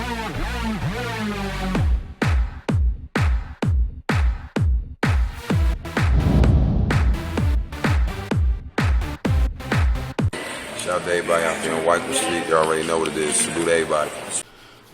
Shout out to everybody out there on White Street. You already know what it is. Salute to everybody.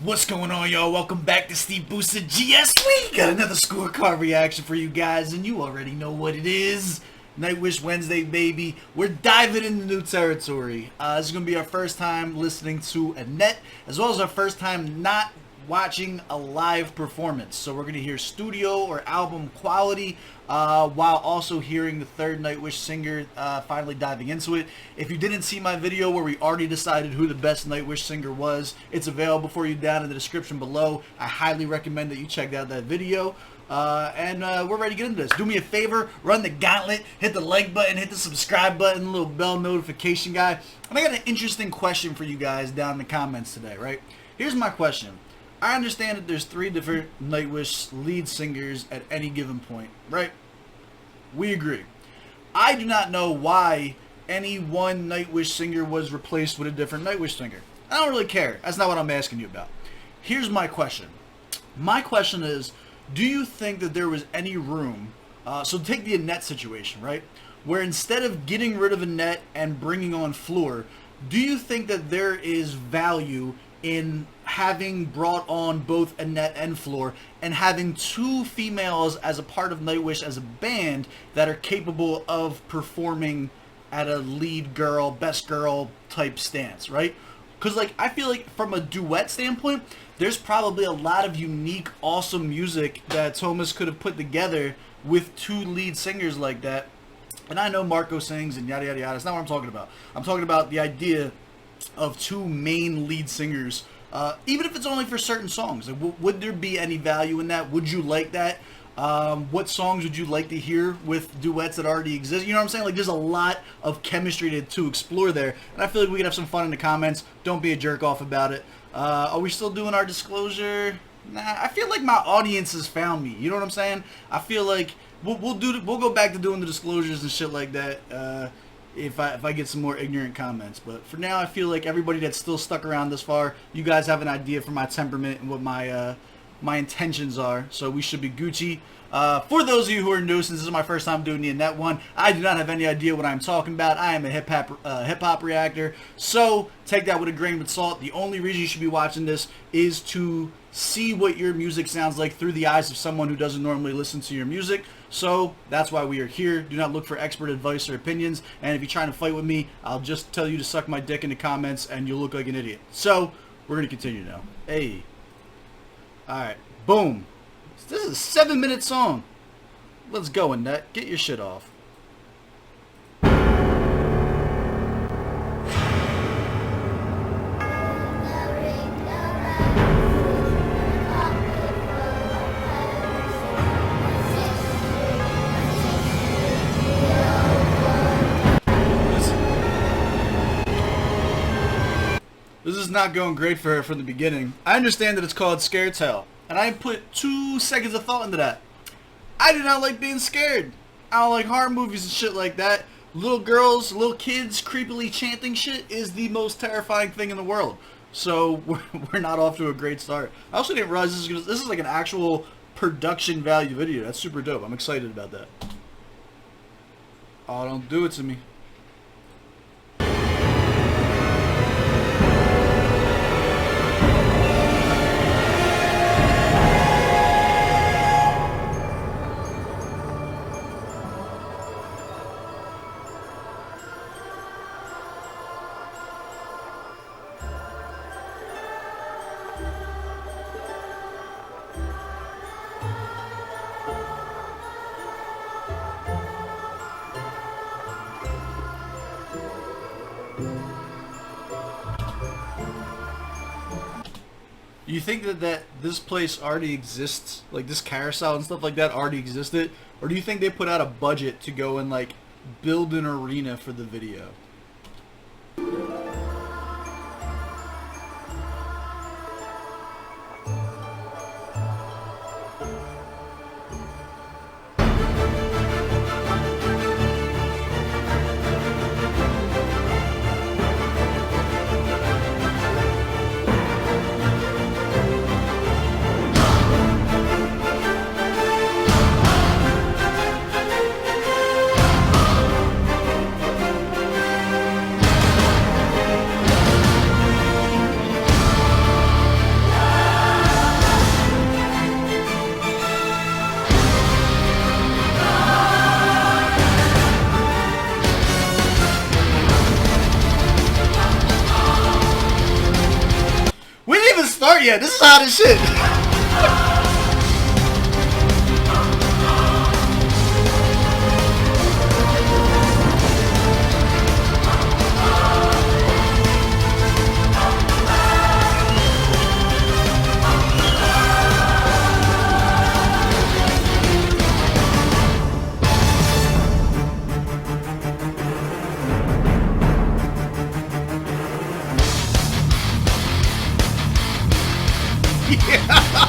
What's going on, y'all? Welcome back to SteveBussaGS. We got another scorecard reaction for you guys, and you already know what it is. Nightwish Wednesday, baby. We're diving into new territory. This is going to be our first time listening to Annette, as well as our first time not watching a live performance. So we're going to hear studio or album quality while also hearing the third Nightwish singer finally diving into it. If you didn't see my video where we already decided who the best Nightwish singer was, it's available for you down in the description below. I highly recommend that you check out that video. And we're ready to get into this. Do me a favor, run the gauntlet, hit the like button, hit the subscribe button, little bell notification guy. And I got an interesting question for you guys down in the comments today, right? Here's my question. I understand that there's 3 different Nightwish lead singers at any given point, right? We agree. I do not know why any one Nightwish singer was replaced with a different Nightwish singer. I don't really care. That's not what I'm asking you about. Here's my question. My question is, do you think that there was any room, so take the Annette situation, right? Where instead of getting rid of Annette and bringing on Fleur, do you think that there is value in having brought on both Annette and Fleur and having 2 females as a part of Nightwish as a band that are capable of performing at a lead girl, best girl type stance, right? Because like I feel like from a duet standpoint, there's probably a lot of unique, awesome music that Thomas could have put together with 2 lead singers like that. And I know Marco sings and yada yada yada. That's not what I'm talking about. I'm talking about the idea of 2 main lead singers, even if it's only for certain songs. Like, would there be any value in that? Would you like that? What songs would you like to hear with duets that already exist? You know what I'm saying? Like, there's a lot of chemistry to explore there, and I feel like we could have some fun in the comments. Don't be a jerk off about it. Are we still doing our disclosure? Nah, I feel like my audience has found me. You know what I'm saying? I feel like we'll go back to doing the disclosures and shit like that. If I get some more ignorant comments. But for now, I feel like everybody that's still stuck around this far, you guys have an idea for my temperament and what my intentions are. So we should be Gucci. For those of you who are new, since this is my first time doing the Annette one, I do not have any idea what I'm talking about. I am a hip-hop reactor. So take that with a grain of salt. The only reason you should be watching this is to see what your music sounds like through the eyes of someone who doesn't normally listen to your music. So that's why we are here. Do not look for expert advice or opinions. And if you're trying to fight with me, I'll just tell you to suck my dick in the comments and you'll look like an idiot. So we're going to continue now. Hey. Alright. Boom. This is a 7-minute song. Let's go, Annette. Get your shit off. This is not going great for her from the beginning. I understand that it's called Scaretale, and I put 2 seconds of thought into that. I do not like being scared. I don't like horror movies and shit like that. Little girls, little kids creepily chanting shit is the most terrifying thing in the world. So we're not off to a great start. I also didn't realize this is like an actual production value video. That's super dope. I'm excited about that. Oh, don't do it to me. You think that this place already exists, like this carousel and stuff like that already existed, or do you think they put out a budget to go and like build an arena for the video? start yet. This is hot as shit.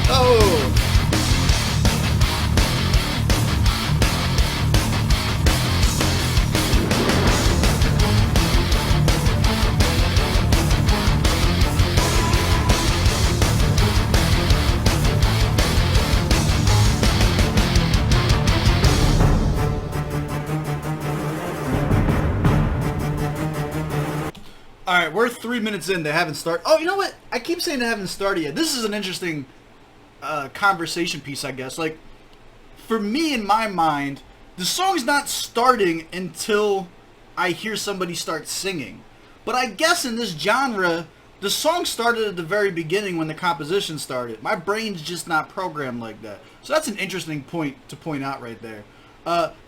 Oh. Alright, we're 3 minutes in. They haven't started. Oh, you know what? I keep saying they haven't started yet. This is an interesting conversation piece, I guess. Like, for me, in my mind, the song's not starting until I hear somebody start singing. But I guess in this genre, the song started at the very beginning when the composition started. My brain's just not programmed like that. So that's an interesting point to point out right there.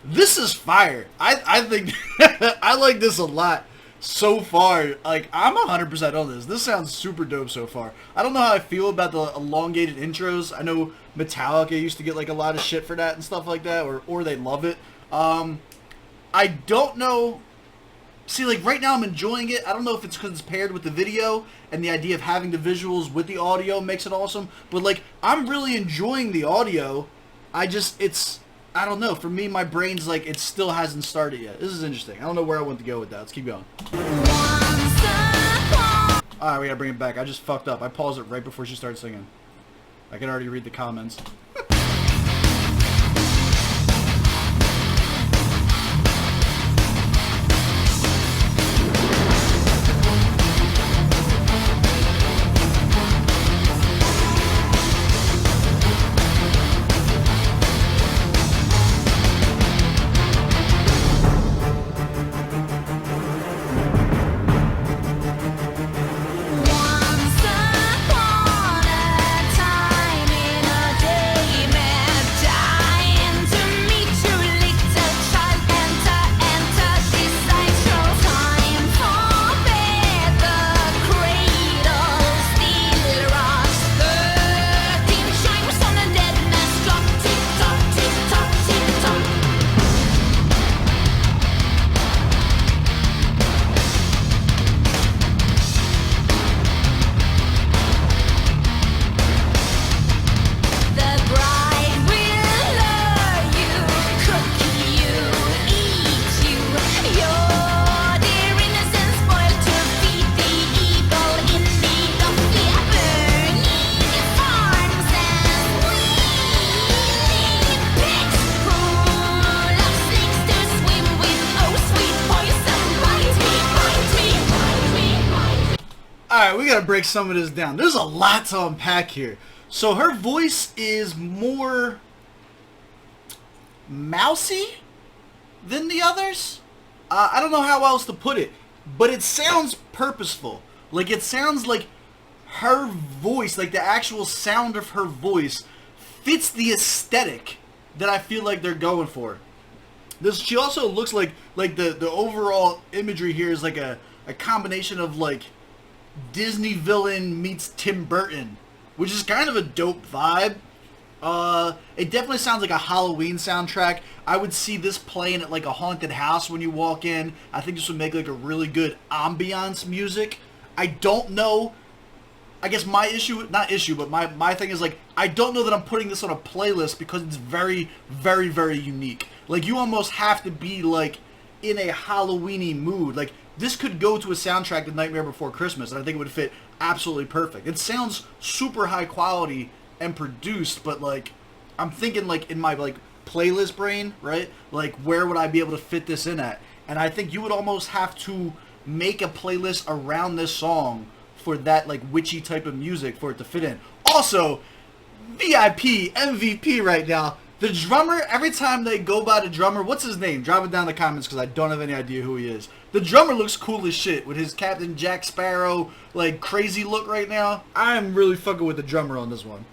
This is fire. I think I like this a lot. So far, like, I'm 100% on this. This sounds super dope so far. I don't know how I feel about the elongated intros. I know Metallica used to get, like, a lot of shit for that and stuff like that, or they love it. I don't know. See, like, right now I'm enjoying it. I don't know if it's because it's paired with the video and the idea of having the visuals with the audio makes it awesome. But, like, I'm really enjoying the audio. I don't know. For me, my brain's like, it still hasn't started yet. This is interesting. I don't know where I want to go with that. Let's keep going. Alright, we gotta bring it back. I just fucked up. I paused it right before she started singing. I can already read the comments. Alright, we gotta break some of this down. There's a lot to unpack here. So her voice is more mousy than the others. I don't know how else to put it, but it sounds purposeful. Like, it sounds like her voice, like the actual sound of her voice, fits the aesthetic that I feel like they're going for. She also looks like the overall imagery here is like a combination of like Disney villain meets Tim Burton, which is kind of a dope vibe. It definitely sounds like a Halloween soundtrack. I would see this playing at like a haunted house when you walk in. I think this would make like a really good ambiance music. I don't know. I guess my issue, not issue, but my thing is like, I don't know that I'm putting this on a playlist because it's very, very, very unique. Like, you almost have to be like in a Halloween-y mood. Like, this could go to a soundtrack to Nightmare Before Christmas, and I think it would fit absolutely perfect. It sounds super high quality and produced, but like, I'm thinking like in my like playlist brain, right? Like, where would I be able to fit this in at? And I think you would almost have to make a playlist around this song for that like witchy type of music for it to fit in. Also, VIP, MVP right now. The drummer, every time they go by the drummer, what's his name? Drop it down in the comments because I don't have any idea who he is. The drummer looks cool as shit with his Captain Jack Sparrow, like, crazy look right now. I am really fucking with the drummer on this one.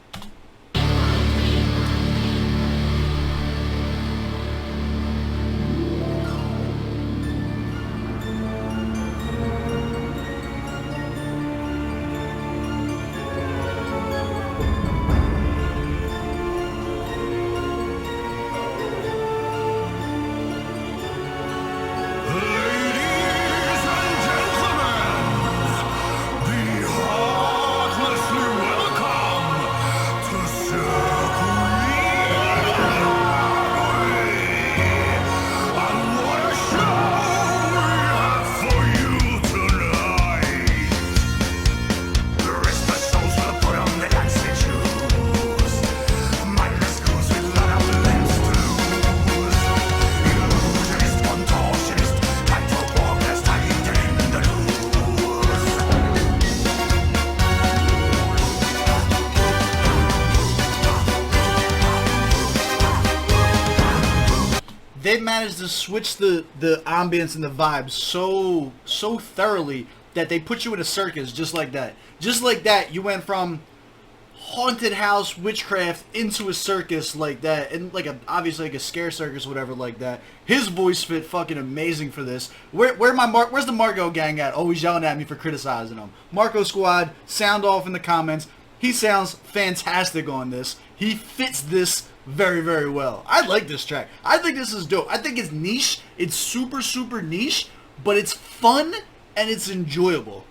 They managed to switch the ambience and the vibe so thoroughly that they put you in a circus just like that. Just like that, you went from haunted house witchcraft into a circus like that, and like obviously like a scare circus, whatever, like that. His voice fit fucking amazing for this. Where's the Marco gang at? Always yelling at me for criticizing them. Marco Squad, sound off in the comments. He sounds fantastic on this. He fits this very, very well. I like this track. I think this is dope. I think it's niche. It's super, super niche, but it's fun and it's enjoyable.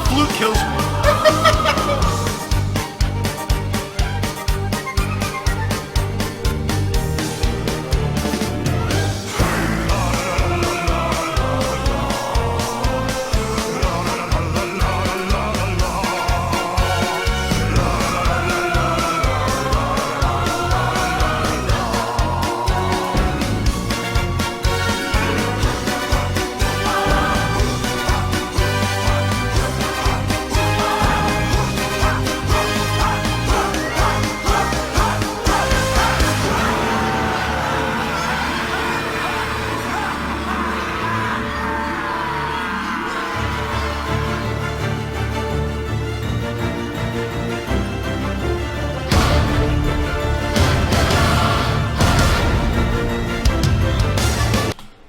Flute kills me.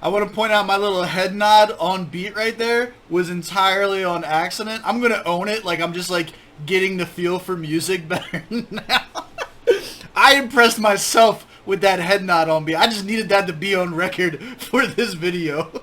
I want to point out my little head nod on beat right there was entirely on accident. I'm going to own it. Like, I'm just, like, getting the feel for music better now. I impressed myself with that head nod on beat. I just needed that to be on record for this video.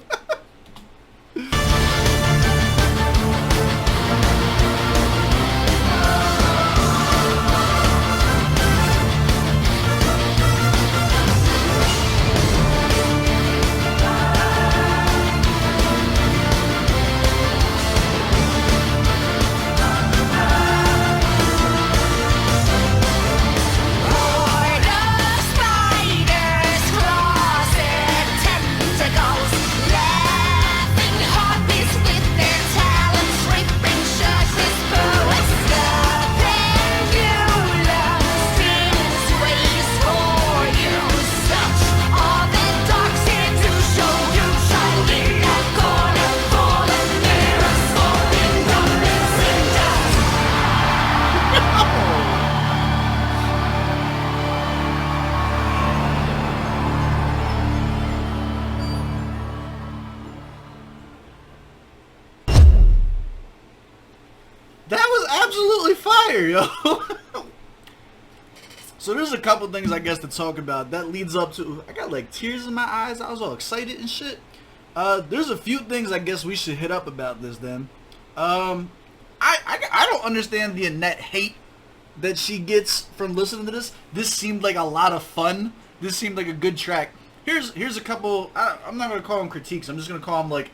That was absolutely fire, yo. So there's a couple things I guess to talk about that leads up to, I got like tears in my eyes. I was all excited and shit. There's a few things I guess we should hit up about this then. I don't understand the net hate that she gets from listening to this. This seemed like a lot of fun. This seemed like a good track. Here's a couple, I'm not going to call them critiques. I'm just going to call them like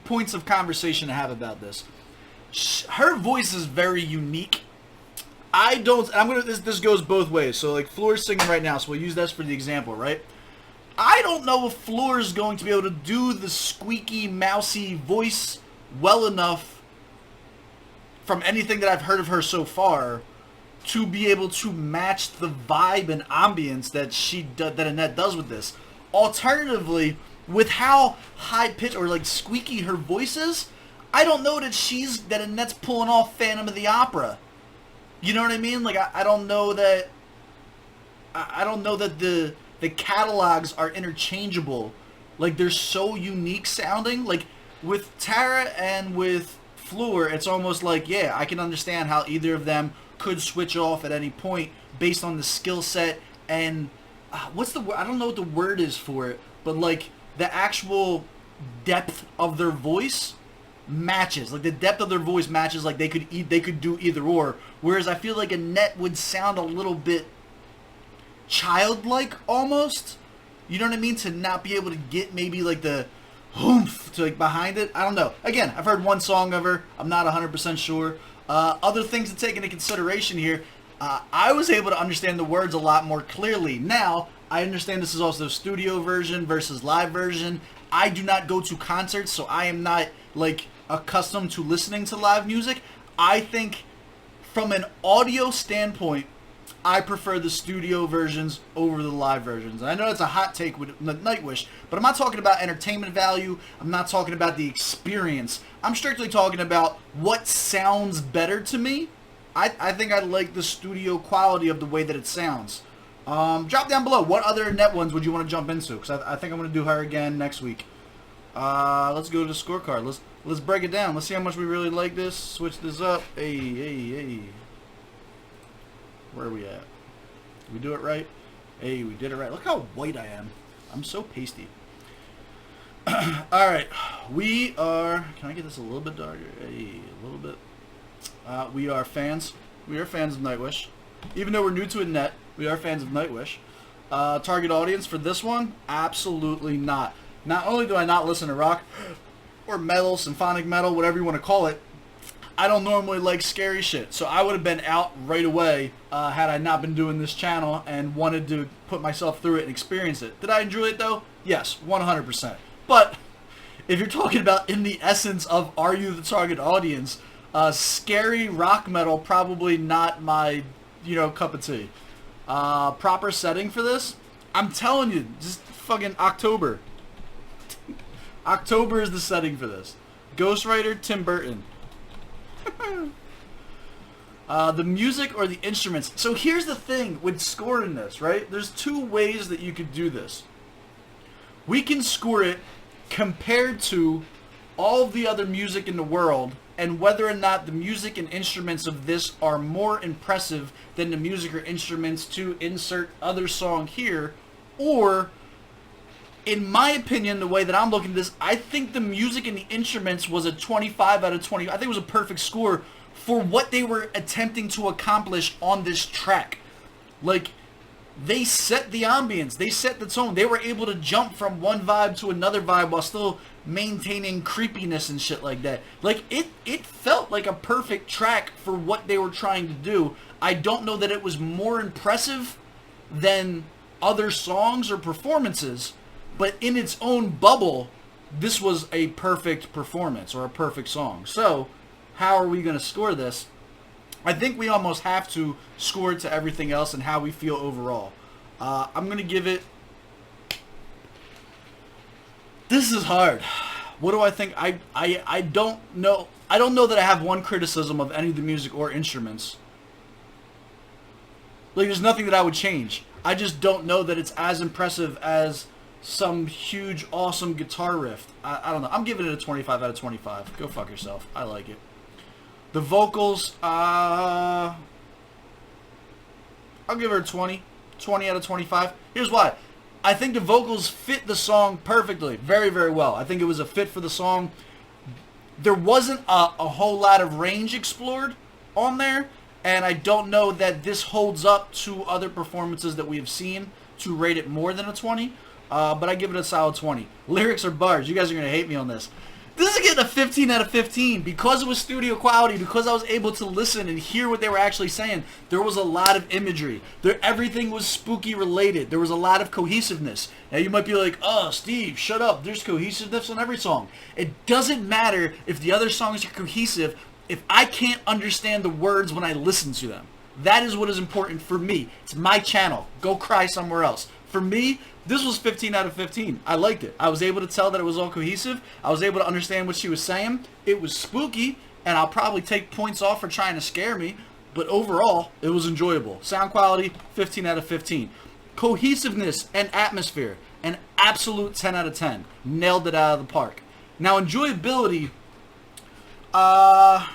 points of conversation to have about this. Her voice is very unique. This goes both ways. So like Floor's singing right now, so we'll use that for the example, right? I don't know if Floor is going to be able to do the squeaky, mousy voice well enough from anything that I've heard of her so far to be able to match the vibe and ambience that Annette does with this. Alternatively, with how high-pitched or like squeaky her voice is, I don't know that Annette's pulling off Phantom of the Opera. You know what I mean? Like I don't know that the catalogs are interchangeable. Like they're so unique sounding. Like with Tara and with Floor, it's almost like, yeah, I can understand how either of them could switch off at any point based on the skill set and what's the word? I don't know what the word is for it, but like the actual depth of their voice matches. Like the depth of their voice matches. Like they could do either or. Whereas I feel like Annette would sound a little bit childlike almost. You know what I mean? To not be able to get maybe like the oomph to like behind it. I don't know. Again, I've heard one song of her. I'm not 100% sure. Other things to take into consideration here. I was able to understand the words a lot more clearly. Now, I understand this is also studio version versus live version. I do not go to concerts, so I am not like accustomed to listening to live music. I think from an audio standpoint, I prefer the studio versions over the live versions. And I know that's a hot take with Nightwish, but I'm not talking about entertainment value. I'm not talking about the experience. I'm strictly talking about what sounds better to me. I think I like the studio quality of the way that it sounds. Drop down below. What other Annette ones would you want to jump into? Because I think I'm going to do her again next week. Let's go to the scorecard. Let's break it down. Let's see how much we really like this. Switch this up. Hey. Where are we at? Did we do it right? Hey, we did it right. Look how white I am. I'm so pasty. Alright. We are... Can I get this a little bit darker? Hey, a little bit. We are fans. We are fans of Nightwish. Even though we're new to Annette, we are fans of Nightwish. Target audience for this one? Absolutely not. Not only do I not listen to rock or metal, symphonic metal, whatever you want to call it, I don't normally like scary shit. So I would have been out right away had I not been doing this channel and wanted to put myself through it and experience it. Did I enjoy it though? Yes, 100%. But if you're talking about in the essence of are you the target audience, scary rock metal, probably not my, cup of tea. Proper setting for this? I'm telling you, just fucking October. October is the setting for this. Ghostwriter, Tim Burton. The music or the instruments. So here's the thing with scoring this, right? There's two ways that you could do this. We can score it compared to all of the other music in the world and whether or not the music and instruments of this are more impressive than the music or instruments to insert other song here, or in my opinion, the way that I'm looking at this, I think the music and the instruments was a 25 out of 20. I think it was a perfect score for what they were attempting to accomplish on this track. Like, they set the ambience, they set the tone. They were able to jump from one vibe to another vibe while still maintaining creepiness and shit like that. Like, it felt like a perfect track for what they were trying to do. I don't know that it was more impressive than other songs or performances, but in its own bubble, this was a perfect performance or a perfect song. So, how are we going to score this? I think we almost have to score it to everything else and how we feel overall. I'm going to give it... This is hard. What do I think? I don't know. I don't know that I have one criticism of any of the music or instruments. Like, there's nothing that I would change. I just don't know that it's as impressive as some huge, awesome guitar riff. I don't know. I'm giving it a 25 out of 25. Go fuck yourself. I like it. The vocals, I'll give her a 20. 20 out of 25. Here's why. I think the vocals fit the song perfectly. Very, very well. I think it was a fit for the song. There wasn't a whole lot of range explored on there, and I don't know that this holds up to other performances that we have seen to rate it more than a 20. But I give it a solid 20. Lyrics or bars? You guys are going to hate me on this. This is getting a 15 out of 15 because it was studio quality, because I was able to listen and hear what they were actually saying. There was a lot of imagery. Everything was spooky related. There was a lot of cohesiveness. Now you might be like, oh, Steve, shut up. There's cohesiveness on every song. It doesn't matter if the other songs are cohesive if I can't understand the words when I listen to them. That is what is important for me. It's my channel. Go cry somewhere else. For me, this was 15 out of 15. I liked it. I was able to tell that it was all cohesive. I was able to understand what she was saying. It was spooky, and I'll probably take points off for trying to scare me. But overall, it was enjoyable. Sound quality, 15 out of 15. Cohesiveness and atmosphere, an absolute 10 out of 10. Nailed it out of the park. Now, enjoyability, I'm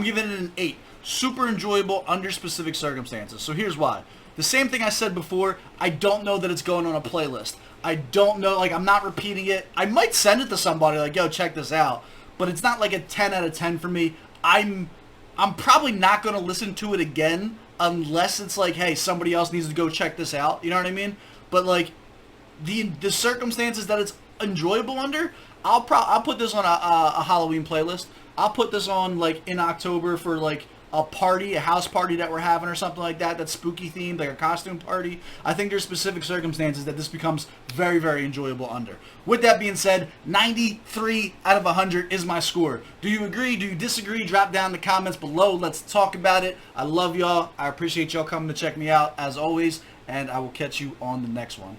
giving it an 8. Super enjoyable under specific circumstances. So here's why. The same thing I said before, I don't know that it's going on a playlist. I don't know, like, I'm not repeating it. I might send it to somebody, like, yo, check this out. But it's not like a 10 out of 10 for me. I'm probably not going to listen to it again unless it's like, hey, somebody else needs to go check this out. You know what I mean? But, like, the circumstances that it's enjoyable under, I'll put this on a Halloween playlist. I'll put this on, like, in October for, like, a party, a house party that we're having or something like that, that's spooky themed, like a costume party. I think there's specific circumstances that this becomes very, very enjoyable under. With that being said, 93 out of 100 is my score. Do you agree? Do you disagree? Drop down in the comments below. Let's talk about it. I love y'all. I appreciate y'all coming to check me out, as always, and I will catch you on the next one.